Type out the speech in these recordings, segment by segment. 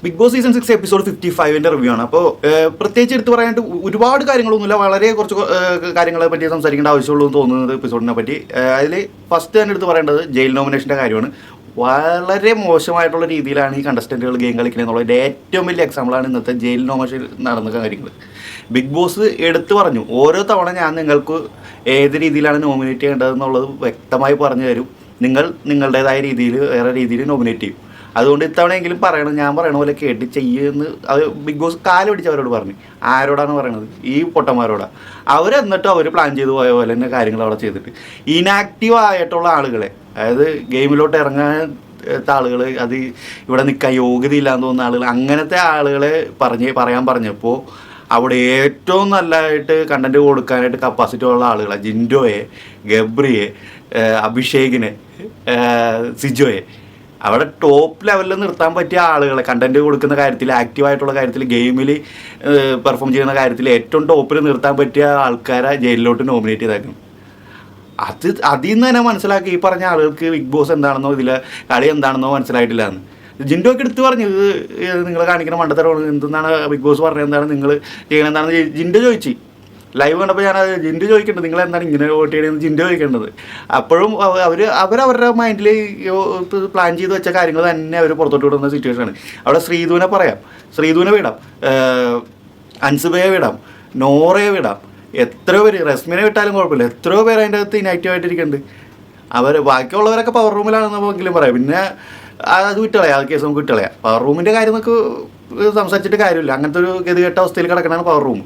Big Boss season 6 episode 55 review ആണ്. അപ്പോൾ പ്രത്യേകിച്ച് എടുത്ത് പറയാനായിട്ട് ഒരുപാട് കാര്യങ്ങളൊന്നുമില്ല, വളരെ കുറച്ച് കാര്യങ്ങളെ പറ്റി സംസാരിക്കേണ്ട ആവശ്യമുള്ളൂ എന്ന് തോന്നുന്നത് എപ്പിസോഡിനെ പറ്റി. അതിൽ ഫസ്റ്റ് തന്നെ എടുത്ത് പറയേണ്ടത് ജയിൽ നോമിനേഷൻ്റെ കാര്യമാണ്. വളരെ മോശമായിട്ടുള്ള രീതിയിലാണ് ഈ കണ്ടസ്റ്റൻറ്റുകൾ ഗെയിം കളിക്കുന്നത് എന്നുള്ളതിൻ്റെ ഏറ്റവും വലിയ എക്സാമ്പിളാണ് ഇന്നത്തെ ജയിൽ നോമിനേഷൻ നടന്ന കാര്യങ്ങൾ. ബിഗ് ബോസ് എടുത്തു പറഞ്ഞു, ഓരോ തവണ ഞാൻ നിങ്ങൾക്ക് ഏത് രീതിയിലാണ് നോമിനേറ്റ് ചെയ്യേണ്ടതെന്നുള്ളത് വ്യക്തമായി പറഞ്ഞു തരും. നിങ്ങൾ നിങ്ങളുടേതായ രീതിയിൽ വേറെ രീതിയിൽ നോമിനേറ്റ് ചെയ്യും. അതുകൊണ്ട് ഇത്തവണയെങ്കിലും പറയണം, ഞാൻ പറയണ പോലെ കേട്ട് ചെയ്യുമെന്ന് അത് ബിഗ് ബോസ് കാല് പിടിച്ച് അവരോട് പറഞ്ഞു. ആരോടാണ് പറയണത്? ഈ പൊട്ടന്മാരോടാണ്. അവരെന്നിട്ടും അവർ പ്ലാൻ ചെയ്ത് പോയ പോലെ തന്നെ കാര്യങ്ങൾ അവിടെ ചെയ്തിട്ട് ഇനാക്റ്റീവ് ആയിട്ടുള്ള ആളുകളെ, അതായത് ഗെയിമിലോട്ട് ഇറങ്ങാൻ ആളുകൾ, അത് ഇവിടെ നിൽക്കാൻ യോഗ്യതയില്ലാന്ന് തോന്നുന്ന ആളുകൾ, അങ്ങനത്തെ ആളുകളെ പറയാൻ പറഞ്ഞപ്പോൾ അവിടെ ഏറ്റവും നല്ലതായിട്ട് കണ്ടന്റ് കൊടുക്കാനായിട്ട് കപ്പാസിറ്റി ഉള്ള ആളുകളെ, ജിൻഡോയെ, ഗബ്രിയെ, അഭിഷേകിനെ, സിജോയെ, അവിടെ ടോപ്പ് ലെവലിൽ നിർത്താൻ പറ്റിയ ആളുകളെ, കണ്ടന്റ് കൊടുക്കുന്ന കാര്യത്തിൽ, ആക്റ്റീവായിട്ടുള്ള കാര്യത്തിൽ, ഗെയിമിൽ പെർഫോം ചെയ്യുന്ന കാര്യത്തിൽ ഏറ്റവും ടോപ്പിൽ നിർത്താൻ പറ്റിയ ആൾക്കാരെ ജയിലിലോട്ട് നോമിനേറ്റ് ചെയ്തേക്കണം. അതിൽ നിന്ന് തന്നെ മനസ്സിലാക്കി ഈ പറഞ്ഞ ആളുകൾക്ക് ബിഗ് ബോസ് എന്താണെന്നോ ഇതിലെ കളി എന്താണെന്നോ മനസ്സിലായിട്ടില്ല എന്ന്. ജിൻഡോ ഒക്കെ എടുത്ത് പറഞ്ഞു, ഇത് നിങ്ങൾ കാണിക്കുന്ന മണ്ടത്തരമാണ്, എന്തെന്നാണ് ബിഗ് ബോസ് പറഞ്ഞത്, എന്താണ് നിങ്ങൾ ചെയ്യണത് എന്താണെന്ന് ജിൻഡോ ചോദിച്ചു. ലൈവ് കണ്ടപ്പോൾ ഞാൻ ജിൻഡോ ചോദിക്കേണ്ടത്, നിങ്ങൾ എന്താണ് ഇങ്ങനെ വോട്ട് ചെയ്യണമെന്ന് ജിൻഡോ ചോദിക്കേണ്ടത്. അപ്പോഴും അവരവരുടെ മൈൻഡിൽ പ്ലാൻ ചെയ്ത് വെച്ച കാര്യങ്ങൾ തന്നെ അവർ പുറത്തോട്ട് വിടുന്ന സിറ്റുവേഷനാണ്. അവിടെ ശ്രീധുവിനെ പറയാം, ശ്രീധുവിനെ വിടാം, അൻസുബയെ വിടാം, നോറയെ വിടാം, എത്രയോ പേര്, റസ്മിനെ വിട്ടാലും കുഴപ്പമില്ല, എത്രയോ പേര് അതിൻ്റെ അകത്ത് ഇനാക്റ്റീവായിട്ടിരിക്കുന്നുണ്ട്. ബാക്കിയുള്ളവരൊക്കെ പവർ റൂമിലാണെന്നെങ്കിലും പറയാം. പിന്നെ അത് വിട്ടളയാം, ആ കേസ് നമുക്ക് വിട്ടളയാം. പവർ റൂമിൻ്റെ കാര്യം നമുക്ക് സംസാരിച്ചിട്ട് കാര്യമില്ല. അങ്ങനത്തെ ഒരു ഗതികെട്ട അവസ്ഥയിൽ കിടക്കണതാണ് പവർ റൂം.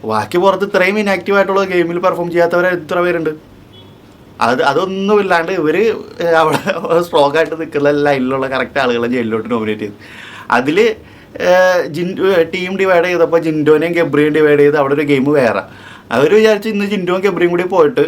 ബാക്കി പുറത്ത് ഇത്രയും ഇനാക്റ്റീവായിട്ടുള്ള ഗെയിമിൽ പെർഫോം ചെയ്യാത്തവർ എത്ര പേരുണ്ട്? അതൊന്നുമില്ലാണ്ട് ഇവർ അവിടെ സ്ട്രോങ് ആയിട്ട് നിൽക്കുന്ന ലൈനിലുള്ള കറക്റ്റ് ആളുകളെ ജയിലിലോട്ട് നോമിനേറ്റ് ചെയ്തു. അതിൽ ടീം ഡിവൈഡ് ചെയ്തപ്പോൾ ജിൻഡോനെയും ഗബ്രിയും ഡിവൈഡ് ചെയ്ത് അവിടെ ഒരു ഗെയിം വേറെ. അവർ വിചാരിച്ച് ഇന്ന് ജിൻഡോയും ഗബ്രിയും കൂടി പോയിട്ട്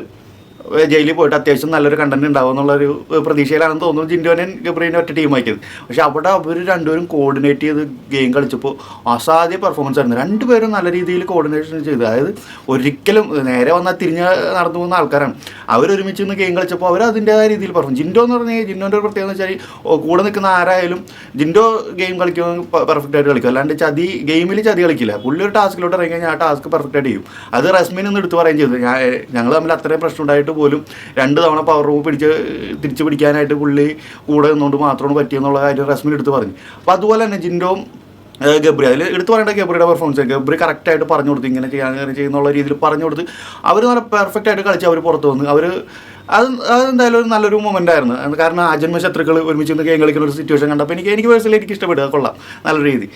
ജയിലിൽ പോയിട്ട് അത്യാവശ്യം നല്ലൊരു കണ്ടന്റ് ഉണ്ടാവും എന്നുള്ളൊരു പ്രതീക്ഷയിലാണെന്ന് തോന്നുന്നു ജിൻഡോനെയും ഗബ്രീനെ ഒറ്റ ടീം ആക്കിയത്. പക്ഷെ അവിടെ അവർ രണ്ടുപേരും കോർഡിനേറ്റ് ചെയ്ത് ഗെയിം കളിച്ചപ്പോൾ അസാധ്യ പെർഫോമൻസ് ആയിരുന്നു. രണ്ടുപേരും നല്ല രീതിയിൽ കോർഡിനേഷൻ ചെയ്ത്, അതായത് ഒരിക്കലും നേരെ വന്നാൽ തിരിഞ്ഞ് നടന്നു പോകുന്ന ആൾക്കാരാണ്. അവരൊരുമിച്ച് നിന്ന് ഗെയിം കളിച്ചപ്പോൾ അവർ അതിൻ്റെതായ രീതിയിൽ പെർഫോം. ജിൻഡോ എന്ന് പറഞ്ഞാൽ ജിൻഡോൻ്റെ ഒരു പ്രത്യേകത എന്ന് വെച്ചാൽ കൂടെ നിൽക്കുന്ന ആരായാലും ജിൻഡോ ഗെയിം കളിക്കുമ്പോൾ പെർഫെക്റ്റ് ആയിട്ട് കളിക്കും. അല്ലാണ്ട് ഗെയിമിൽ ചതി കളിക്കില്ല. പുള്ളി ഒരു ടാസ്കിലോട്ട് ഇറങ്ങി കഴിഞ്ഞാൽ ആ ടാസ്ക് പെർഫെക്റ്റ് ആയിട്ട് ചെയ്യും. അത് റസ്മിൻ ഒന്ന് എടുത്ത് പറയുകയും ചെയ്തു. ഞങ്ങൾ തമ്മിൽ അത്രയും പ്രശ്നം ഉണ്ടായിട്ട് പോലും 2 തവണ പവർ റൂം തിരിച്ച് പിടിക്കാനായിട്ട് പുള്ളി കൂടെ നിന്നുകൊണ്ട് മാത്രമാണ് പറ്റിയെന്നുള്ള കാര്യം റസ്മിൻ എടുത്ത് പറഞ്ഞു. അപ്പോൾ അതുപോലെ തന്നെ ജിൻഡോയും ഗബ്രി, അതിൽ എടുത്ത് പറയേണ്ട ഗബ്രിയുടെ പെർഫോമൻസ്. ഗബ്രി കറക്റ്റായിട്ട് പറഞ്ഞു കൊടുത്ത് ഇങ്ങനെ ചെയ്യുന്നുള്ള രീതിയിൽ പറഞ്ഞു കൊടുത്ത് അവർ നല്ല പെർഫെക്റ്റ് ആയിട്ട് കളിച്ച് അവർ പുറത്ത് വന്നു. അതെന്തായാലും ഒരു നല്ലൊരു മൊമെൻ്റ് ആയിരുന്നു. കാരണം അജന്മ ശത്രുക്കൾ ഒരുമിച്ച് നിന്ന് ഗെയിം കളിക്കുന്ന ഒരു സിറ്റുവേഷൻ കണ്ടപ്പോൾ എനിക്ക് പേഴ്സണലി ഇഷ്ടപ്പെടുക, കൊള്ളാം, നല്ല രീതി.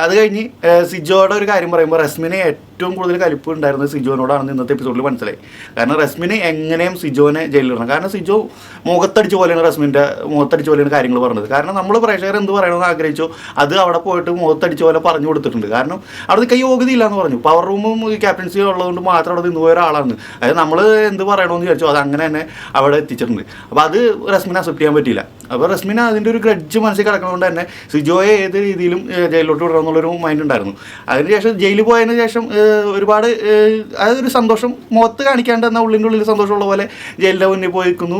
അത് കഴിഞ്ഞ് സിജോയുടെ ഒരു കാര്യം പറയുമ്പോൾ റസ്മിനെ ഏറ്റവും കൂടുതൽ കലിപ്പ് ഉണ്ടായിരുന്നത് സിജോനോടാണെന്ന് ഇന്നത്തെ എപ്പിസോഡിൽ മനസ്സിലായി. കാരണം റസ്മിന് എങ്ങനെയും സിജോനെ ജയിലിലിടണം. കാരണം സിജോ മുഖത്തടിച്ച പോലെയാണ് റസ്മിൻ്റെ മുഖത്തടിച്ച പോലെയാണ് കാര്യങ്ങൾ പറഞ്ഞത്. കാരണം നമ്മൾ പ്രേക്ഷകർ എന്ത് പറയണമെന്ന് ആഗ്രഹിച്ചോ അത് അവിടെ പോയിട്ട് മുഖത്തടിച്ച പോലെ പറഞ്ഞു കൊടുത്തിട്ടുണ്ട്. കാരണം അവിടെ നിൽക്കാൻ യോഗ്യതയില്ല എന്ന് പറഞ്ഞു. പവർ റൂമും ക്യാപ്റ്റൻസി ഉള്ളതുകൊണ്ട് മാത്രം അവിടെ നിന്ന് പോയ ഒരാളാണ്. അതായത് നമ്മൾ എന്ത് പറയണമെന്ന് വിചാരിച്ചോ അത് അങ്ങനെ തന്നെ അവിടെ എത്തിച്ചിട്ടുണ്ട്. അപ്പോൾ അത് റസ്മിനെ അക്സെപ്റ്റ് ചെയ്യാൻ പറ്റിയില്ല. അപ്പോൾ റസ്മിന് അതിൻ്റെ ഒരു ഗ്രഡ്ജ് മനസ്സിൽ കിടക്കുന്നതുകൊണ്ട് തന്നെ സിജോയെ ഏത് രീതിയിലും ജയിലിലോട്ട് വിടണമെന്നുള്ളൊരു മൈൻഡ് ഉണ്ടായിരുന്നു. അതിനുശേഷം ജയിലിൽ പോയതിന് ശേഷം ഒരുപാട് അതൊരു സന്തോഷം മുഖത്ത് കാണിക്കാണ്ട് എന്നാൽ ഉള്ളിൻ്റെ ഉള്ളിൽ സന്തോഷമുള്ള പോലെ ജയിലിൻ്റെ മുന്നിൽ പോയി നിൽക്കുന്നു.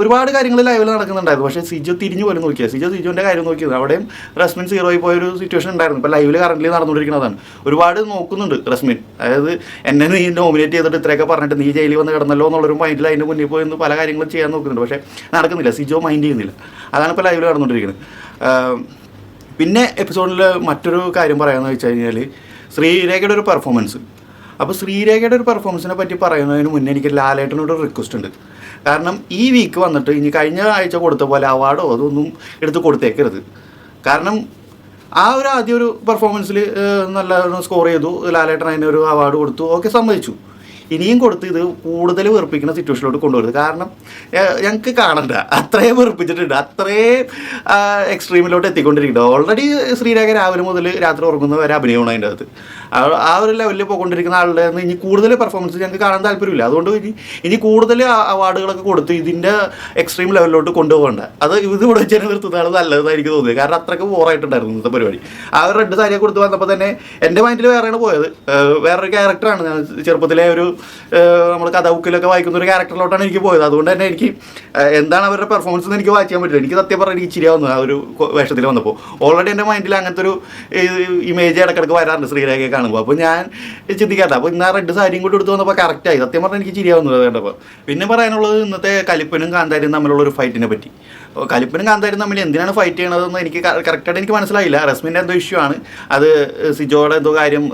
ഒരുപാട് കാര്യങ്ങൾ ലൈവിൽ നടക്കുന്നുണ്ടായിരുന്നു. പക്ഷേ സിജോ തിരിഞ്ഞു പോലും നോക്കിയത്, സിജോൻ്റെ കാര്യം നോക്കിയത്. അവിടെയും റസ്മിൻ സീറോയിൽ പോയൊരു സിറ്റുവേഷൻ ഉണ്ടായിരുന്നു. ഇപ്പോൾ ലൈവിൽ കറൻ്റ് നടന്നുകൊണ്ടിരിക്കുന്നതാണ്. ഒരുപാട് നോക്കുന്നുണ്ട് റസ്മിൻ. അതായത് എന്നെ നീ നോമിനേറ്റ് ചെയ്തിട്ട് ഇത്രയൊക്കെ പറഞ്ഞിട്ട് നീ ജയിലിൽ വന്ന് കിടന്നല്ലോ എന്നുള്ളൊരു മൈൻഡിൽ അതിൻ്റെ മുന്നിൽ പോയി പല കാര്യങ്ങളും ചെയ്യാൻ നോക്കുന്നുണ്ട്. പക്ഷേ നടക്കുന്നില്ല, സിജോ മൈൻഡ് ചെയ്യുന്നില്ല. അതാണ് ഇപ്പോൾ ലൈവിൽ നടന്നുകൊണ്ടിരിക്കുന്നത്. പിന്നെ എപ്പിസോഡിൽ മറ്റൊരു കാര്യം പറയാമെന്ന് വെച്ച് കഴിഞ്ഞാൽ ശ്രീരേഖയുടെ ഒരു പെർഫോമൻസ്. അപ്പോൾ ശ്രീരേഖയുടെ ഒരു പെർഫോമൻസിനെ പറ്റി പറയുന്നതിന് മുന്നേ എനിക്ക് ലാലേട്ടനോട് റിക്വസ്റ്റ് ഉണ്ട്. കാരണം ഈ വീക്ക് വന്നിട്ട് ഇനി കഴിഞ്ഞ ആഴ്ച കൊടുത്ത പോലെ അവാർഡോ അതൊന്നും എടുത്ത് കൊടുത്തേക്കരുത്. കാരണം ആ ഒരു ആദ്യം ഒരു പെർഫോമൻസിൽ നല്ല സ്കോർ ചെയ്തു, ലാലേട്ടൻ അതിനൊരു അവാർഡ് കൊടുത്തു, ഓക്കെ, സമ്മതിച്ചു. ഇനിയും കൊടുത്ത് ഇത് കൂടുതൽ വെറുപ്പിക്കുന്ന സിറ്റുവേഷനിലോട്ട് കൊണ്ടുവരുന്നത്. കാരണം ഞങ്ങൾക്ക് കാണണ്ട, അത്രയും വെറുപ്പിച്ചിട്ടുണ്ട്, അത്രയും എക്സ്ട്രീമിലോട്ട് എത്തിക്കൊണ്ടിരിക്കുന്നുണ്ട്. ഓൾറെഡി ശ്രീരേഖ രാവിലെ മുതൽ രാത്രി ഉറങ്ങുന്നവരെ അഭിനയമാണ് അതിൻ്റെ അകത്ത്. ആ ഒരു ലെവലിൽ പോയിക്കൊണ്ടിരിക്കുന്ന ആളുടെ ഇനി കൂടുതൽ പെർഫോമൻസ് ഞങ്ങൾക്ക് കാണാൻ താല്പര്യമില്ല. അതുകൊണ്ട് ഇനി കൂടുതൽ അവാർഡുകളൊക്കെ കൊടുത്ത് ഇതിൻ്റെ എക്സ്ട്രീം ലെവലിലോട്ട് കൊണ്ടുപോകേണ്ട, അത് ഇതിവിടെ വെച്ച് തന്നെ നിർത്തുന്നതാണ് നല്ലതെന്ന് എനിക്ക് തോന്നിയത്. കാരണം അത്രയ്ക്ക് ബോറായിട്ടുണ്ടായിരുന്നു ഇന്നത്തെ പരിപാടി. ആ ഒരു റെഡ് സാരിയെ കൊടുത്ത് വന്നപ്പോൾ തന്നെ എൻ്റെ മൈൻഡിൽ വേറെയാണ് പോയത്. വേറൊരു ക്യാരക്ടറാണ്. ഞാൻ ചെറുപ്പത്തിലെ ഒരു നമ്മൾ കഥ ബുക്കിലൊക്കെ വായിക്കുന്ന ഒരു ക്യാരക്ടറിലോട്ടാണ് എനിക്ക് പോയത്. അതുകൊണ്ട് തന്നെ എനിക്ക് എന്താണ് അവരുടെ പെർഫോമൻസ് എന്ന് എനിക്ക് വായിക്കാൻ പറ്റില്ല. എനിക്ക് സത്യം പറഞ്ഞാൽ എനിക്ക് ചിരിയാവുന്നു ആ ഒരു വേഷത്തിൽ വന്നപ്പോൾ. ഓൾറെഡി എൻ്റെ മൈൻഡിൽ അങ്ങനത്തെ ഒരു ഇമേജ് ഇടക്കിടക്ക് വരാറുണ്ട് ശ്രീരേഖയെ കാണുമ്പോൾ. അപ്പോൾ ഞാൻ ചിന്തിക്കാത്ത അപ്പോൾ ഇന്ന് ആ റെഡ് സാരിയും കൂടി എടുത്ത് വന്നപ്പോൾ കറക്റ്റായി. സത്യം പറഞ്ഞാൽ എനിക്ക് ചിരിയാവുന്നത് കണ്ടപ്പോൾ. പിന്നെ പറയാനുള്ളത് ഇന്നത്തെ കലിപ്പനും കാന്താരിയും തമ്മിലുള്ള ഒരു ഫൈറ്റിനെ പറ്റി. കലിപ്പനും കാന്താരിയും തമ്മിൽ എന്തിനാണ് ഫൈറ്റ് ചെയ്യണതെന്ന് എനിക്ക് കറക്റ്റായിട്ട് എനിക്ക് മനസ്സിലായില്ല. റസ്മിൻ്റെ എന്തോ ഇഷ്യൂ ആണ് അത്, സിജോയുടെ എന്തോ കാര്യം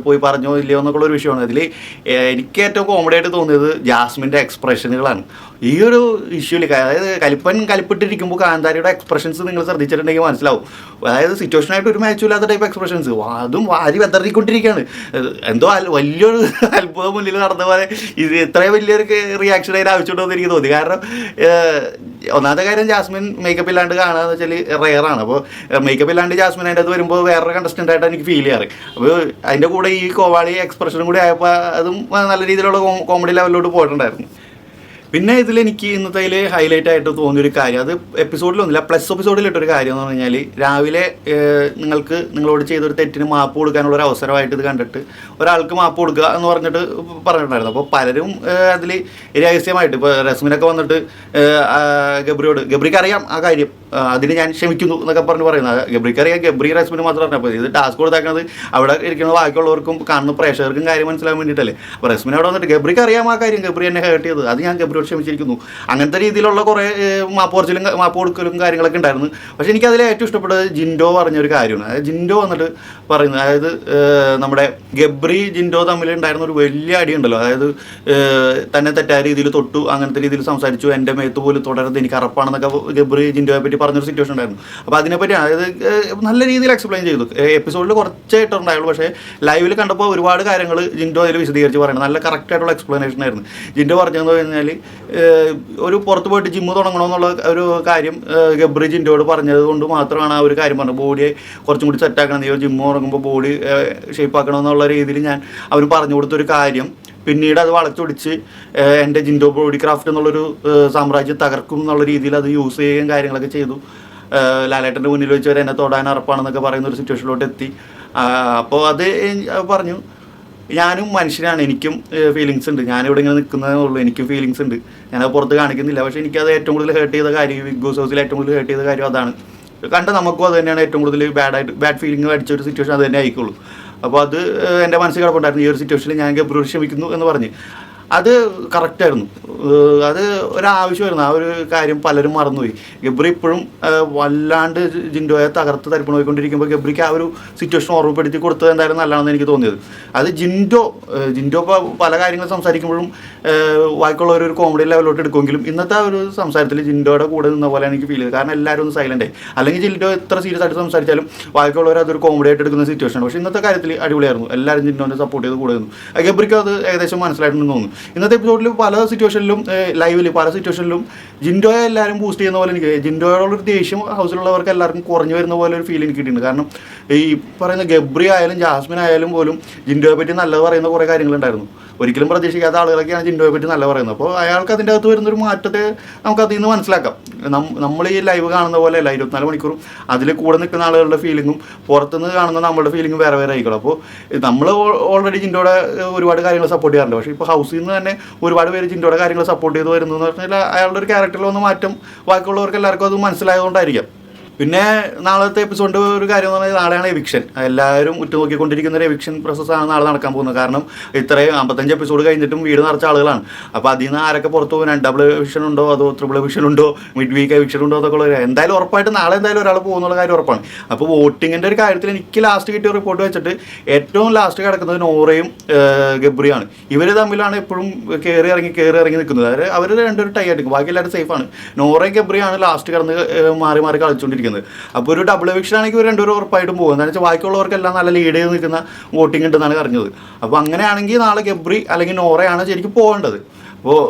പോയി പറഞ്ഞോ ഇല്ലയോ എന്നൊക്കെയുള്ള ഒരു വിഷയമാണ്. അതിൽ എനിക്ക് ഏറ്റവും കോമഡി ആയിട്ട് തോന്നിയത് ജാസ്മിൻ്റെ എക്സ്പ്രഷനുകളാണ് ഈ ഒരു ഇഷ്യൂവിൽ. അതായത് കലിപ്പിട്ടിരിക്കുമ്പോൾ കാന്താരിയുടെ എക്സ്പ്രഷൻസ് നിങ്ങൾ ശ്രദ്ധിച്ചിട്ടുണ്ടെങ്കിൽ മനസ്സിലാവും. അതായത് സിറ്റുവേഷനായിട്ട് ഒരു മാച്ചും ഇല്ലാത്ത ടൈപ്പ് എക്സ്പ്രഷൻസ്, അതും വാരി വെതറിക്കൊണ്ടിരിക്കുകയാണ്. എന്തോ വലിയൊരു അത്ഭുതം മുന്നിൽ നടന്ന പോലെ ഇത് ഇത്രയും വലിയൊരു റിയാക്ഷൻ അതിന് ആവശ്യമുണ്ടോ എന്ന് എനിക്ക് തോന്നി. കാരണം ഒന്നാമത്തെ കാര്യം ജാസ്മിൻ മേക്കപ്പ് ഇല്ലാണ്ട് കാണുകയെന്ന് വെച്ചാൽ റെയറാണ്. അപ്പോൾ മേക്കപ്പ് ഇല്ലാണ്ട് ജാസ്മിൻ അതിൻ്റെ അത് വരുമ്പോൾ വേറൊരു കണ്ടസ്റ്റൻ്റ് ആയിട്ടാണ് എനിക്ക് ഫീൽ ചെയ്യാറ്. അപ്പോൾ അതിൻ്റെ കൂടെ ഈ കോവാളി എക്സ്പ്രഷനും കൂടി ആയപ്പോൾ അതും നല്ല രീതിയിലുള്ള കോമഡി ലെവലിലോട്ട് പോയിട്ടുണ്ടായിരുന്നു. പിന്നെ ഇതിലെനിക്ക് ഇന്നത്തെ ഹൈലൈറ്റ് ആയിട്ട് തോന്നിയൊരു കാര്യം, അത് എപ്പിസോഡിലൊന്നുമില്ല പ്ലസ് എപ്പിസോഡിലിട്ടൊരു കാര്യം എന്ന് പറഞ്ഞു കഴിഞ്ഞാൽ, രാവിലെ നിങ്ങളോട് ചെയ്തൊരു തെറ്റിന് മാപ്പ് കൊടുക്കാനുള്ള ഒരു അവസരമായിട്ട് ഇത് കണ്ടിട്ട് ഒരാൾക്ക് മാപ്പ് കൊടുക്കുക എന്ന് പറഞ്ഞിട്ടുണ്ടായിരുന്നു. അപ്പോൾ പലരും അതിൽ രഹസ്യമായിട്ട് ഇപ്പോൾ റസ്മിനൊക്കെ വന്നിട്ട് ഗബ്രിക്ക് അറിയാം ആ കാര്യം, അതിന് ഞാൻ ക്ഷമിക്കുന്നു എന്നൊക്കെ പറയുന്നത്. ഗബ്രിക്ക് അറിയാം, ഗബ്രി റസ്മിന് മാത്രം പറഞ്ഞപ്പോൾ ഇത് ടാസ്ക് കൊടുത്താക്കുന്നത് അവിടെ ഇരിക്കുന്ന ബാക്കിയുള്ളവർക്കും കാണുന്ന പ്രേക്ഷകർക്കും കാര്യം മനസ്സിലാൻ വേണ്ടിയിട്ടല്ലേ. അപ്പോൾ റസ്മിന് അവിടെ വന്നിട്ട് ഗബ്രിക്ക് അറിയാം ആ കാര്യം, ഗബ്രി എന്നെ ഹേർട്ട് ചെയ്തത്, അത് ഞാൻ ഗബ്രിയോട് ക്ഷമിച്ചിരിക്കുന്നു. അങ്ങനത്തെ രീതിയിലുള്ള കുറേ മാപ്പ് കൊടുക്കലും കാര്യങ്ങളൊക്കെ ഉണ്ടായിരുന്നു. പക്ഷേ എനിക്കതിൽ ഏറ്റവും ഇഷ്ടപ്പെട്ടത് ജിൻഡോ പറഞ്ഞൊരു കാര്യമാണ്. അതായത് ജിൻഡോ വന്നിട്ട് പറയുന്നത്, അതായത് നമ്മുടെ ഗബ്രി ജിൻഡോ തമ്മിലുണ്ടായിരുന്ന ഒരു വലിയ അടിയുണ്ടല്ലോ, അതായത് തന്നെ തെറ്റായ രീതിയിൽ തൊട്ടു, അങ്ങനത്തെ രീതിയിൽ സംസാരിച്ചു, എൻ്റെ മേത്ത് പോലും തുടരുന്നത് എനിക്ക് അറപ്പാണെന്നൊക്കെ ഗബ്രി ജിൻഡോയെ പറ്റി പറഞ്ഞൊരു സിറ്റുവേഷൻ ഉണ്ടായിരുന്നു. അപ്പോൾ അതിനെപ്പറ്റി അതായത് നല്ല രീതിയിൽ എക്സ്പ്ലെയിൻ ചെയ്തു. എപ്പിസോഡിൽ കുറച്ചായിട്ടുണ്ടായുള്ളൂ, പക്ഷേ ലൈവിൽ കണ്ടപ്പോൾ ഒരുപാട് കാര്യങ്ങൾ ജിൻഡോ അതിൽ വിശദീകരിച്ച് പറയുന്നത് നല്ല കറക്റ്റായിട്ടുള്ള എക്സ്പ്ലനേഷൻ ആയിരുന്നു. ജിൻഡോ പറഞ്ഞതെന്ന് പറഞ്ഞാൽ ഒരു പുറത്ത് പോയിട്ട് ജിമ്മ് തുടങ്ങണമെന്നുള്ള ഒരു കാര്യം ഗബ്രി ജിൻഡോയോട് പറഞ്ഞത് കൊണ്ട് മാത്രമാണ് ആ ഒരു കാര്യം പറഞ്ഞത്. ബോഡിയെ കുറച്ചും കൂടി സെറ്റാക്കണം, നീ ജിമ്മ് തുടങ്ങുമ്പോൾ ബോഡി ഷേപ്പ് ആക്കണം എന്നുള്ള രീതിയിൽ ഞാൻ അവർ പറഞ്ഞു കൊടുത്തൊരു കാര്യം പിന്നീട് അത് വളച്ചൊടിച്ച് എൻ്റെ ജിൻഡോ ബോഡി ക്രാഫ്റ്റ് എന്നുള്ളൊരു സാമ്രാജ്യം തകർക്കും എന്നുള്ള രീതിയിൽ അത് യൂസ് ചെയ്യുകയും കാര്യങ്ങളൊക്കെ ചെയ്തു. ലാലേട്ടൻ്റെ മുന്നിൽ വെച്ച് വരെ എന്നെ തൊടാൻ അറപ്പാണെന്നൊക്കെ പറയുന്ന ഒരു സിറ്റുവേഷനിലോട്ട് എത്തി. അപ്പോൾ അത് പറഞ്ഞു, ഞാനും മനുഷ്യനാണ്, എനിക്കും ഫീലിങ്സ് ഉണ്ട്, ഞാനിവിടെ ഇങ്ങനെ നിൽക്കുന്നതേ ഉള്ളൂ, എനിക്കും ഫീലിങ്സ് ഉണ്ട്, ഞാനത് പുറത്ത് കാണിക്കുന്നില്ല. പക്ഷേ എനിക്കത് ഏറ്റവും കൂടുതൽ ഹേർട്ട് ചെയ്ത കാര്യം, ബിഗ് ബോസ് ഹൗസിൽ ഏറ്റവും കൂടുതൽ ഹേർട്ട് ചെയ്ത കാര്യം അതാണ്. കണ്ട നമുക്കും അത് തന്നെയാണ് ഏറ്റവും കൂടുതൽ ബാഡ് ഫീലിംഗ് അടിച്ച ഒരു സിറ്റുവേഷൻ അത് തന്നെ ആയിക്കോളൂ. അപ്പോൾ അത് എൻ്റെ മനസ്സിൽ കിടപ്പുണ്ടായിരുന്നു. ഈ ഒരു സിറ്റുവേഷനിൽ ഞാൻ ഗബ്രിയോട് ക്ഷമിക്കുന്നു എന്ന് പറഞ്ഞ് അത് കറക്റ്റായിരുന്നു. അത് ഒരാവശ്യമായിരുന്നു. ആ ഒരു കാര്യം പലരും മറന്നുപോയി. ഗബ്രി ഇപ്പോഴും വല്ലാണ്ട് ജിൻഡോയെ തകർത്ത് തരിപ്പണം പോയിക്കൊണ്ടിരിക്കുമ്പോൾ ഗബ്രിക്ക് ആ ഒരു സിറ്റുവേഷൻ ഓർമ്മപ്പെടുത്തി കൊടുത്തത് എന്തായാലും നല്ലതാണെന്ന് എനിക്ക് തോന്നിയത്. അത് ജിൻഡോ ഇപ്പോൾ പല കാര്യങ്ങൾ സംസാരിക്കുമ്പോഴും ബാക്കിയുള്ളവർ ഒരു കോമഡി ലെവലിലോട്ട് എടുക്കുമെങ്കിലും ഇന്നത്തെ ആ ഒരു സംസാരത്തിൽ ജിൻഡോയുടെ കൂടെ നിന്ന പോലെ എനിക്ക് ഫീൽ ചെയ്തത്. കാരണം എല്ലാവരും ഒന്ന് സൈലൻ്റ് ആയി. അല്ലെങ്കിൽ ജിൻഡോ എത്ര സീരിയസ് ആയിട്ട് സംസാരിച്ചാലും ബാക്കിയുള്ളവർ അതൊരു കോമഡി ആയിട്ട് എടുക്കുന്ന സിറ്റുവേഷനാണ്. പക്ഷേ ഇന്നത്തെ കാര്യത്തിൽ അടിപൊളിയായിരുന്നു. എല്ലാവരും ജിൻഡോനെ സപ്പോർട്ട് ചെയ്ത് കൂടെ നിന്നു. ഗബ്രിക്ക് അത് ഏകദേശം മനസ്സിലായിട്ടുണ്ടെന്ന് തോന്നുന്നു. ഇന്നത്തെ എപ്പിസോഡിൽ പല സിറ്റുവേഷനിലും ലൈവിൽ പല സിറ്റുവേഷനിലും ജിൻഡോയെ എല്ലാവരും ബൂസ്റ്റ് ചെയ്യുന്ന പോലെ എനിക്ക് ജിൻഡോയോടുള്ളൊരു ദേഷ്യം ഹൗസിലുള്ളവർക്ക് എല്ലാവർക്കും കുറഞ്ഞു വരുന്ന പോലെ ഒരു ഫീൽ എനിക്ക് കിട്ടിയിട്ടുണ്ട്. കാരണം ഈ പറയുന്ന ഗബ്രി ആയാലും ജാസ്മിൻ ആയാലും പോലും ജിൻഡോയെ പറ്റി നല്ലത് പറയുന്ന കുറേ കാര്യങ്ങളുണ്ടായിരുന്നു. ഒരിക്കലും പ്രതീക്ഷിക്കാത്ത ആളുകളൊക്കെയാണ് ജിൻഡോയെ പറ്റി നല്ല പറയുന്നത്. അപ്പോൾ അയാൾക്ക് അതിൻ്റെ അകത്ത് വരുന്നൊരു മാറ്റത്തെ നമുക്ക് അതിൽ നിന്ന് മനസ്സിലാക്കാം. നമ്മൾ ഈ ലൈവ് കാണുന്ന പോലെ അല്ല 24 മണിക്കൂറും അതിൽ കൂടെ നിൽക്കുന്ന ആളുകളുടെ ഫീലിങ്ങും പുറത്തുനിന്ന് കാണുന്ന നമ്മുടെ ഫീലിങ്ങും വേറെ വേറെ ആയിക്കോളും. അപ്പോൾ നമ്മൾ ഓൾറെഡി ജിൻഡോയുടെ ഒരുപാട് കാര്യങ്ങൾ സപ്പോർട്ട് ചെയ്യാറുണ്ട്. പക്ഷേ ഇപ്പോൾ ഹൗസിൽ നിന്ന് തന്നെ ഒരുപാട് പേര് ജിൻഡോയുടെ കാര്യങ്ങൾ സപ്പോർട്ട് ചെയ്ത് വരുന്നു എന്ന് പറഞ്ഞാൽ അയാളുടെ ഒരു ക്യാരക്ടറിൽ വന്ന മാറ്റം ബാക്കിയുള്ളവർക്ക് എല്ലാവർക്കും അത് മനസ്സിലായതുകൊണ്ടായിരിക്കാം. പിന്നെ നാളത്തെ എപ്പിസോഡിൻ്റെ ഒരു കാര്യം എന്ന് പറഞ്ഞാൽ നാളെയാണ് എവിക്ഷൻ. എല്ലാവരും ഉറ്റുനോക്കിക്കൊണ്ടിരിക്കുന്ന ഒരു എവിക്ഷൻ പ്രോസസ്സാണ് നാളെ നടക്കാൻ പോകുന്നത്. കാരണം ഇത്രയും 55 എപ്പിസോഡ് കഴിഞ്ഞിട്ടും വീട് നിറച്ച ആളുകളാണ്. അപ്പോൾ അതിൽ നിന്ന് ആരൊക്കെ പുറത്തു പോകാൻ, ഡബിൾ എവിക്ഷൻ ഉണ്ടോ അതോ ട്രിപ്പിൾ എവിക്ഷൻ ഉണ്ടോ മിഡ് വീക്ക് എവിക്ഷൻ ഉണ്ടോ അതൊക്കെ ഉള്ള എന്തായാലും ഉറപ്പായിട്ട് നാളെ എന്തായാലും ഒരാൾ പോകുന്നുള്ള കാര്യം ഉറപ്പാണ്. അപ്പോൾ വോട്ടിങ്ങിൻ്റെ ഒരു കാര്യത്തിൽ എനിക്ക് ലാസ്റ്റ് കിട്ടിയ റിപ്പോർട്ട് വെച്ചിട്ട് ഏറ്റവും ലാസ്റ്റ് കിടക്കുന്നത് നോറയും ഗബ്രിയാണ്. ഇവർ തമ്മിലാണ് എപ്പോഴും കയറി ഇറങ്ങി നിൽക്കുന്നത്. അതായത് അവർ രണ്ടൊരു ടൈ ആയിട്ട് ബാക്കി എല്ലാവരും സേഫാണ്. നോറയും ഗബ്രിയാണ് ലാസ്റ്റ് കിടന്ന് മാറി മാറി കളിച്ചുകൊണ്ടിരിക്കുന്നത്. അപ്പോൾ ഒരു ഡബിൾ എവിക്ഷൻ ആണെങ്കിൽ ഇവർ രണ്ടുപേരും ഉറപ്പായിട്ടും പോകും. എന്താണെന്ന് വെച്ചാൽ ബാക്കിയുള്ളവർക്കെല്ലാം നല്ല ലീഡ് ചെയ്ത് നിൽക്കുന്ന വോട്ടിംഗ് ഉണ്ടെന്നാണ് അറിഞ്ഞത്. അപ്പോൾ അങ്ങനെയാണെങ്കിൽ നാളെ ഗബ്രി അല്ലെങ്കിൽ നോറയാണ് ശരിക്കും പോകേണ്ടത്. അപ്പോൾ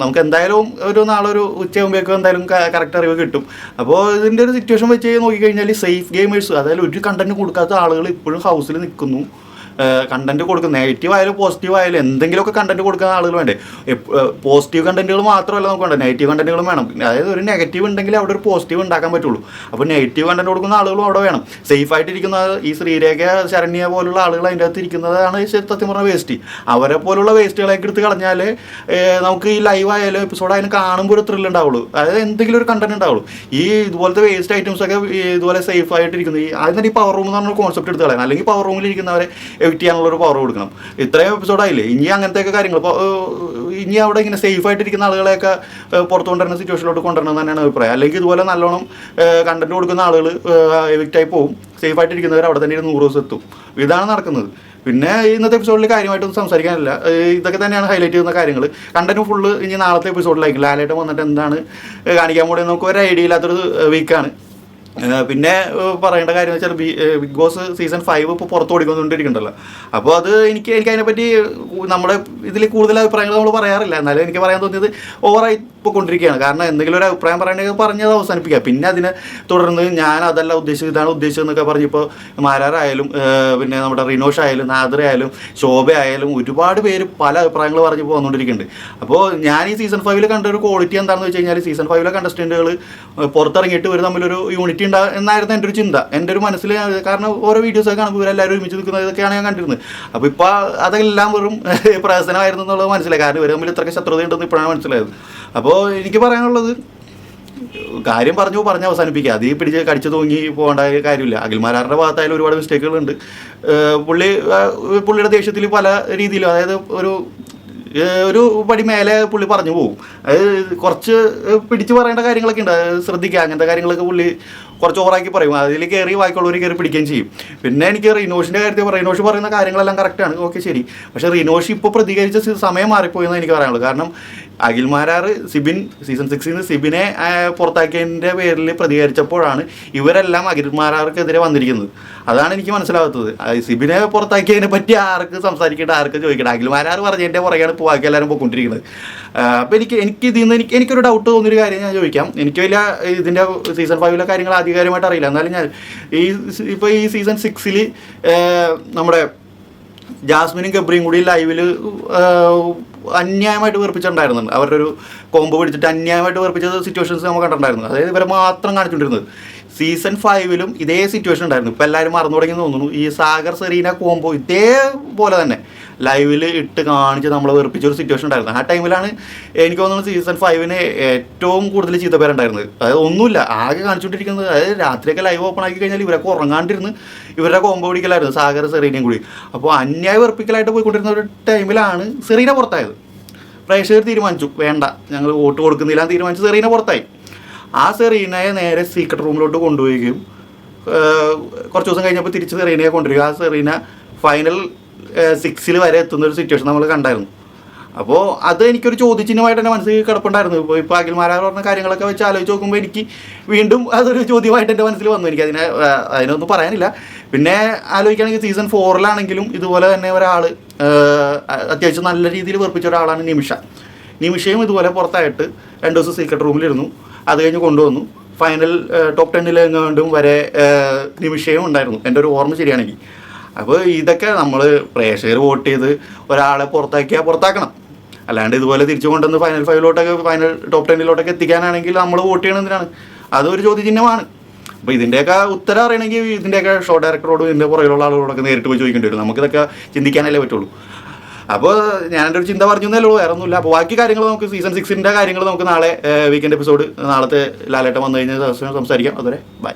നമുക്ക് എന്തായാലും നാളെ ഒരു ഉച്ചയാകുമ്പോഴേക്കും എന്തായാലും കറക്റ്റ് അറിവ് കിട്ടും. അപ്പോൾ ഇതിൻ്റെ ഒരു സിറ്റുവേഷൻ വെച്ച് നോക്കിക്കഴിഞ്ഞാൽ സേഫ് ഗെയിമേഴ്സ്, അതായത് ഒരു കണ്ടന്റ് കൊടുക്കാത്ത ആളുകൾ ഇപ്പോഴും ഹൗസിൽ നിൽക്കുന്നു. കണ്ടന്റ് കൊടുക്കുന്ന നെഗറ്റീവ് ആയാലും പോസിറ്റീവ് ആയാലും എന്തെങ്കിലുമൊക്കെ കണ്ടന്റ് കൊടുക്കുന്ന ആളുകൾ വേണ്ടേ. പോസിറ്റീവ് കണ്ടന്റുകൾ മാത്രമല്ല നമുക്ക് വേണ്ട, നെഗറ്റീവ് കണ്ടന്റുകളും വേണം. അതായത് ഒരു നെഗറ്റീവ് ഉണ്ടെങ്കിൽ അവിടെ ഒരു പോസിറ്റീവ് ഉണ്ടാക്കാൻ പറ്റുള്ളൂ. അപ്പോൾ നെഗറ്റീവ് കണ്ടന്റ് കൊടുക്കുന്ന ആളുകളും അവിടെ വേണം. സേഫ് ആയിട്ടിരിക്കുന്ന ഈ ശ്രീരേഖ, ശരണ്യ പോലുള്ള ആളുകൾ അതിൻ്റെ അകത്ത് ഇരിക്കുന്നതാണ് സത്യം പറഞ്ഞ വേസ്റ്റ്. അവരെ പോലുള്ള വേസ്റ്റുകളൊക്കെ എടുത്ത് കളഞ്ഞാൽ നമുക്ക് ഈ ലൈവ് ആയാലും എപ്പിസോഡായാലും കാണുമ്പോൾ ഒരു ത്രില്ല് ഉണ്ടാവുള്ളൂ. അതായത് എന്തെങ്കിലും ഒരു കണ്ടന്റ് ഉണ്ടാവുള്ളൂ. ഈ ഇതുപോലത്തെ വേസ്റ്റ് ഐറ്റംസ് ഒക്കെ ഇതുപോലെ സേഫ് ആയിട്ടിരിക്കുന്നത് ആദ്യം ഈ പവർ റൂം എന്ന് പറഞ്ഞ കോൺസെപ്റ്റ് എടുത്ത് കളയാം. അല്ലെങ്കിൽ പവർ റൂമിൽ ഇരിക്കുന്നവരെ എവിക്റ്റ് ചെയ്യാനുള്ള ഒരു പവർ കൊടുക്കണം. ഇത്രയും എപ്പിസോഡായില്ലേ, ഇനി അങ്ങനത്തെയൊക്കെ കാര്യങ്ങൾ ഇനി അവിടെ ഇങ്ങനെ സേഫ് ആയിട്ടിരിക്കുന്ന ആളുകളെയൊക്കെ പുറത്തു കൊണ്ടുവരുന്ന സിറ്റുവേഷനിലോട്ട് കൊണ്ടുവരണം തന്നെയാണ് അഭിപ്രായം. അല്ലെങ്കിൽ ഇതുപോലെ നല്ലോണം കണ്ടന്റ് കൊടുക്കുന്ന ആളുകൾ എവിക്റ്റായി പോകും, സേഫ് ആയിട്ടിരിക്കുന്നവർ അവിടെ തന്നെ 100 ദിവസം എത്തും. ഇതാണ് നടക്കുന്നത്. പിന്നെ ഇന്നത്തെ എപ്പിസോഡിൽ കാര്യമായിട്ടൊന്നും സംസാരിക്കാനില്ല. ഇതൊക്കെ തന്നെയാണ് ഹൈലൈറ്റ് ചെയ്യുന്ന കാര്യങ്ങൾ. കണ്ടന്റ് ഫുള്ള് ഇനി നാളത്തെ എപ്പിസോഡിലായിരിക്കും. ലാലേട്ടൻ വന്നിട്ട് എന്താണ് കാണിക്കാൻ പോകുന്നത് നമുക്ക് ഒരു ഐഡിയ ഇല്ലാത്തൊരു വീക്കാണ്. പിന്നെ പറയേണ്ട കാര്യം എന്ന് വെച്ചാൽ ബിഗ് ബോസ് സീസൺ 5 ഇപ്പോൾ പുറത്ത് ഓടിക്കൊണ്ടിരിക്കുന്നുണ്ടല്ലോ. അപ്പോൾ അത് എനിക്ക് അതിനെപ്പറ്റി നമ്മുടെ ഇതിൽ കൂടുതൽ അഭിപ്രായങ്ങൾ നമ്മൾ പറയാറില്ല. എന്നാലും എനിക്ക് പറയാൻ തോന്നിയത് ഓവറായി പോയിക്കൊണ്ടിരിക്കുകയാണ്. കാരണം എന്തെങ്കിലും ഒരു അഭിപ്രായം പറയണമെങ്കിൽ പറഞ്ഞത് അവസാനിപ്പിക്കുക. പിന്നെ അതിനെ തുടർന്ന് ഞാൻ അതല്ല ഉദ്ദേശിച്ചത്, ഇതാണ് ഉദ്ദേശിച്ചത് എന്നൊക്കെ പറഞ്ഞപ്പോൾ മാരാറായാലും പിന്നെ നമ്മുടെ റിനോഷ് ആയാലും നാദർ ആയാലും ശോഭ ആയാലും ഒരുപാട് പേര് പല അഭിപ്രായങ്ങൾ പറഞ്ഞ് പോന്നുകൊണ്ടിരിക്കുന്നുണ്ട്. അപ്പോൾ ഞാൻ ഈ സീസൺ 5 കണ്ട ഒരു ക്വാളിറ്റി എന്താണെന്ന് വെച്ച് കഴിഞ്ഞാൽ സീസൺ 5 കണ്ടസ്റ്റൻറ്റുകൾ പുറത്തിറങ്ങിയിട്ട് ഇവർ തമ്മിലൊരു യൂണിറ്റി എന്നായിരുന്നു എൻ്റെ ഒരു ചിന്ത, എൻ്റെ ഒരു മനസ്സിൽ. കാരണം ഓരോ വീഡിയോസൊക്കെ കാണുമ്പോൾ ഇവരെല്ലാവരും ഒരുമിച്ച് നിൽക്കുന്നത് ഇതൊക്കെയാണ് ഞാൻ കണ്ടിരുന്നത്. അപ്പോൾ ഇപ്പോൾ അതെല്ലാം വെറും പ്രഹസനമായിരുന്നു എന്നുള്ളത് മനസ്സിലായി. കാരണം ഇവർ തമ്മിൽ ഇത്രയ്ക്ക് ശത്രുതയുണ്ടെന്ന് ഇപ്പോഴാണ് മനസ്സിലായത്. അപ്പോൾ എനിക്ക് പറയാനുള്ളത് കാര്യം പറഞ്ഞ് അവസാനിപ്പിക്കുക. അത് പിടിച്ച് കടിച്ചു തൂങ്ങി പോകേണ്ട കാര്യമില്ല. അഖിൽമാരാരുടെ ഭാഗത്തായാലും ഒരുപാട് മിസ്റ്റേക്കുകളുണ്ട്. പുള്ളിയുടെ ദേഷ്യത്തിൽ പല രീതിയിലും, അതായത് ഒരു പടി മേലെ പുള്ളി പറഞ്ഞു പോകും. അത് കുറച്ച് പിടിച്ച് പറയേണ്ട കാര്യങ്ങളൊക്കെ ഉണ്ട്, ശ്രദ്ധിക്കുക. അങ്ങനത്തെ കാര്യങ്ങളൊക്കെ പുള്ളി കുറച്ച് ഓവറാക്കി പറയും. അതിൽ കയറി വായിക്കുള്ളവർ കയറി പിടിക്കുകയും ചെയ്യും. പിന്നെ എനിക്ക് റിനോഷിൻ്റെ കാര്യത്തിൽ റിനോഷ് പറയുന്ന കാര്യങ്ങളെല്ലാം കറക്റ്റാണ്, ഓക്കെ ശരി. പക്ഷേ റിനോഷ് ഇപ്പോൾ പ്രതികരിച്ച സമയം മാറിപ്പോയെന്ന് എനിക്ക് പറയാനുള്ളൂ. കാരണം അഖിൽമാരാർ സീസൺ 6 സിബിനെ പുറത്താക്കിയതിൻ്റെ പേരിൽ പ്രതികരിച്ചപ്പോഴാണ് ഇവരെല്ലാം അഖിൽമാരാർക്കെതിരെ വന്നിരിക്കുന്നത്. അതാണ് എനിക്ക് മനസ്സിലാവാത്തത്. സിബിനെ പുറത്താക്കിയതിനെ പറ്റി ആർക്ക് സംസാരിക്കേണ്ട, ആർക്ക് ചോദിക്കേണ്ട? അഖിൽമാരാർ പറഞ്ഞതിൻ്റെ പുറകെയാണ് ഇപ്പോൾ ബാക്കി എല്ലാവരും പോയിക്കൊണ്ടിരിക്കുന്നത്. അപ്പോൾ എനിക്കൊരു ഡൗട്ട് തോന്നിയൊരു കാര്യം ഞാൻ ചോദിക്കാം. എനിക്ക് വലിയ ഇതിൻ്റെ സീസൺ 5 കാര്യങ്ങൾ ആധികാരികമായിട്ട് അറിയില്ല. എന്നാലും ഞാൻ ഇപ്പോൾ ഈ സീസൺ 6 നമ്മുടെ ജാസ്മിനും ഗബ്രിയും കൂടി ലൈവിൽ അന്യായമായിട്ട് വെറുപ്പിച്ചിട്ടുണ്ടായിരുന്നുണ്ട്. അവരുടെ ഒരു കോമ്പോ പിടിച്ചിട്ട് അന്യായമായിട്ട് വെറുപ്പിച്ച സിറ്റുവേഷൻസ് നമ്മൾ കണ്ടിട്ടുണ്ടായിരുന്നു. അതായത് ഇവരെ മാത്രം കാണിച്ചുകൊണ്ടിരുന്നത്. സീസൺ 5 ഇതേ സിറ്റുവേഷൻ ഉണ്ടായിരുന്നു. ഇപ്പോൾ എല്ലാവരും മറന്നു തുടങ്ങി തോന്നുന്നു. ഈ സാഗർ സെറീന കോമ്പോ ഇതേപോലെ തന്നെ ലൈവിൽ ഇട്ട് കാണിച്ച് നമ്മളെ വെറുപ്പിച്ചൊരു സിറ്റുവേഷൻ ഉണ്ടായിരുന്നു. ആ ടൈമിലാണ് എനിക്ക് തോന്നുന്നു സീസൺ 5 ഏറ്റവും കൂടുതൽ ചീത്തപ്പേരുണ്ടായിരുന്നത്. അതായത് ഒന്നുമില്ല, ആകെ കാണിച്ചുകൊണ്ടിരിക്കുന്നത്. അതായത് രാത്രിയൊക്കെ ലൈവ് ഓപ്പൺ ആക്കി കഴിഞ്ഞാൽ ഇവരൊക്കെ ഉറങ്ങാണ്ടിരുന്ന് ഇവരുടെ കോമ്പോ പിടിക്കലായിരുന്നു, സാഗർ സെറീനയും കൂടി. അപ്പോൾ അന്യായ വെറുപ്പിക്കലായിട്ട് പോയിക്കൊണ്ടിരുന്ന ഒരു ടൈമിലാണ് സെറീന പുറത്തായത്. പ്രേക്ഷകർ തീരുമാനിച്ചു, വേണ്ട ഞങ്ങൾ വോട്ട് കൊടുക്കുന്നില്ല എന്ന് തീരുമാനിച്ച് സെറീന പുറത്തായി. ആ സെറീനയെ നേരെ സീക്രട്ട് റൂമിലോട്ട് കൊണ്ടുപോവുകയും കുറച്ച് ദിവസം കഴിഞ്ഞപ്പോൾ തിരിച്ച് സെറീനയെ കൊണ്ടുവരിക. ആ സെറീന ഫൈനൽ 6 വരെ എത്തുന്ന ഒരു സിറ്റുവേഷൻ നമ്മൾ കണ്ടായിരുന്നു. അപ്പോൾ അത് എനിക്കൊരു ചോദ്യചിഹ്നമായിട്ട് എൻ്റെ മനസ്സിൽ കിടപ്പുണ്ടായിരുന്നു. ഇപ്പോൾ അഖിൽമാരാർ പറഞ്ഞ കാര്യങ്ങളൊക്കെ വെച്ച് ആലോചിച്ച് നോക്കുമ്പോൾ എനിക്ക് വീണ്ടും അതൊരു ചോദ്യമായിട്ട് എൻ്റെ മനസ്സിൽ വന്നു. എനിക്ക് അതിനൊന്നും പറയാനില്ല. പിന്നെ ആലോചിക്കുകയാണെങ്കിൽ സീസൺ 4 ഇതുപോലെ തന്നെ ഒരാൾ അത്യാവശ്യം നല്ല രീതിയിൽ വെറുപ്പിച്ച ഒരാളാണ് നിമിഷയും ഇതുപോലെ പുറത്തായിട്ട് 2 ദിവസം സീക്രട്ട് റൂമിലിരുന്നു. അത് കഴിഞ്ഞ് കൊണ്ടുവന്നു. ഫൈനൽ ടോപ്പ് 10 എങ്ങാണ്ടും വരെ നിമിഷയും ഉണ്ടായിരുന്നു, എൻ്റെ ഒരു ഓർമ്മ ശരിയാണെങ്കിൽ. അപ്പോൾ ഇതൊക്കെ നമ്മൾ പ്രേക്ഷകർ വോട്ട് ചെയ്ത് ഒരാളെ പുറത്താക്കണം. അല്ലാണ്ട് ഇതുപോലെ തിരിച്ചു കൊണ്ടുവന്ന് ഫൈനൽ 5 ഫൈനൽ ടോപ്പ് 10 എത്തിക്കാനാണെങ്കിൽ നമ്മൾ വോട്ട് ചെയ്യണം എന്തിനാണ്? അതൊരു ചോദ്യചിഹ്നമാണ്. അപ്പോൾ ഇതിൻ്റെയൊക്കെ ഉത്തരം അറിയണമെങ്കിൽ ഇതിൻ്റെയൊക്കെ ഷോ ഡയറക്ടറോടും ഇതിൻ്റെ പുറകിലുള്ള ആളുകളോടൊക്കെ നേരിട്ട് പോയി ചോദിക്കേണ്ടി വരും. നമുക്കിതൊക്കെ ചിന്തിക്കാനല്ലേ പറ്റുള്ളൂ. അപ്പോൾ ഞാനെൻ്റെ ഒരു ചിന്ത പറഞ്ഞു എന്നേ ഉള്ളൂ, വേറെ ഒന്നുമില്ല. അപ്പോൾ ബാക്കി കാര്യങ്ങൾ നമുക്ക് സീസൺ 6 കാര്യങ്ങൾ നമുക്ക് നാളെ വീക്കെൻഡ് എപ്പിസോഡ് നാളത്തെ ലാലേട്ടൻ വന്നു കഴിഞ്ഞാൽ സംസാരിക്കാം. അതുവരെ ബൈ.